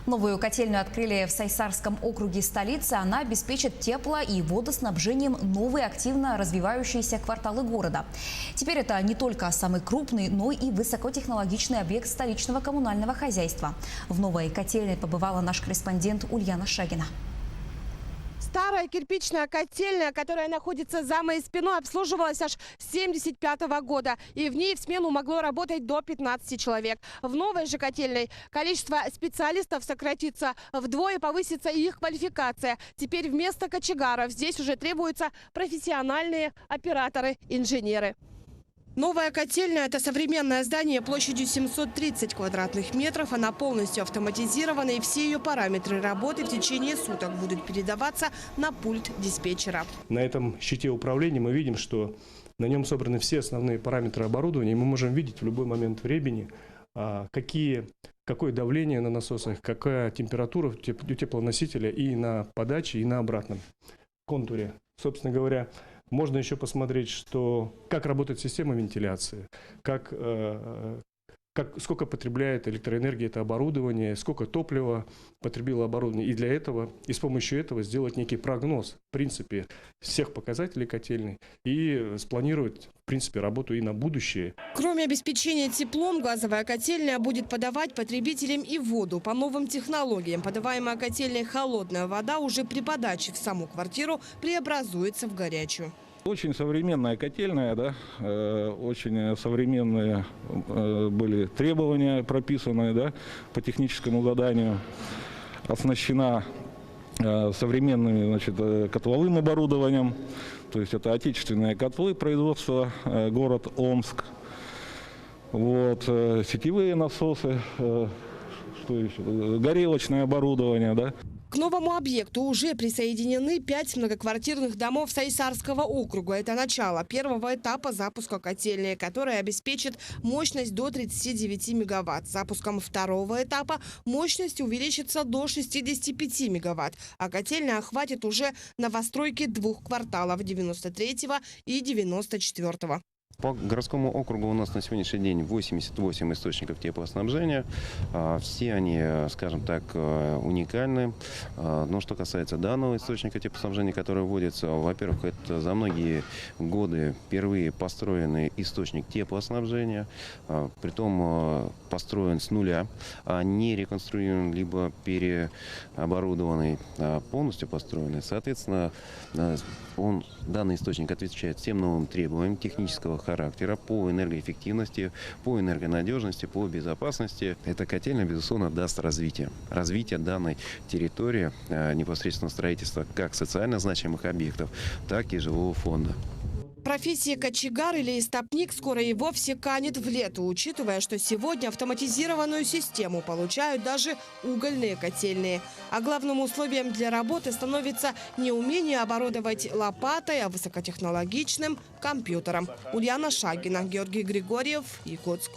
Новую котельную открыли в Сайсарском округе столицы. Она обеспечит тепло- и водоснабжением новые активно развивающиеся кварталы города. Теперь это не только самый крупный, но и высокотехнологичный объект столичного коммунального хозяйства. В новой котельной побывала наш корреспондент Ульяна Шагина. Старая кирпичная котельная, которая находится за моей спиной, обслуживалась аж с 1975 года. И в ней в смену могло работать до 15 человек. В новой же котельной количество специалистов сократится вдвое, повысится и их квалификация. Теперь вместо кочегаров здесь уже требуются профессиональные операторы, инженеры. Новая котельная – это современное здание площадью 730 квадратных метров. Она полностью автоматизирована, и все ее параметры работы в течение суток будут передаваться на пульт диспетчера. На этом щите управления мы видим, что на нем собраны все основные параметры оборудования. И мы можем видеть в любой момент времени, какое давление на насосах, какая температура у теплоносителя и на подаче, и на обратном контуре. Собственно говоря, можно еще посмотреть, как работает система вентиляции, сколько потребляет электроэнергии это оборудование, сколько топлива потребило оборудование. И для этого, и с помощью этого сделать некий прогноз, в принципе, всех показателей котельной и спланировать, в принципе, работу и на будущее. Кроме обеспечения теплом, газовая котельная будет подавать потребителям и воду по новым технологиям. Подаваемая котельной холодная вода уже при подаче в саму квартиру преобразуется в горячую. Очень современная котельная, да, очень современные были требования прописаны, да, по техническому заданию. Оснащена современным, значит, котловым оборудованием, то есть это отечественные котлы производства, город Омск. Вот, сетевые насосы, что еще, горелочное оборудование, да. К новому объекту уже присоединены 5 многоквартирных домов Сайсарского округа. Это начало первого этапа запуска котельной, которая обеспечит мощность до 39 мегаватт. С запуском второго этапа мощность увеличится до 65 мегаватт. А котельная охватит уже новостройки 2 кварталов – 93-го и 94-го. По городскому округу у нас на сегодняшний день 88 источников теплоснабжения. Все они, скажем так, уникальны. Но что касается данного источника теплоснабжения, который вводится, во-первых, это за многие годы впервые построенный источник теплоснабжения. Притом построен с нуля, а не реконструирован, либо переоборудованный, полностью построенный. Соответственно, данный источник отвечает всем новым требованиям технического характера по энергоэффективности, по энергонадежности, по безопасности. Эта котельная, безусловно, даст развитие. Развитие данной территории, непосредственно строительства как социально значимых объектов, так и жилого фонда. Профессия кочегар или истопник скоро и вовсе канет в лету, учитывая, что сегодня автоматизированную систему получают даже угольные котельные. А главным условием для работы становится не умение оборудовать лопатой, а высокотехнологичным компьютером. Ульяна Шагина, Георгий Григорьев, Якутск.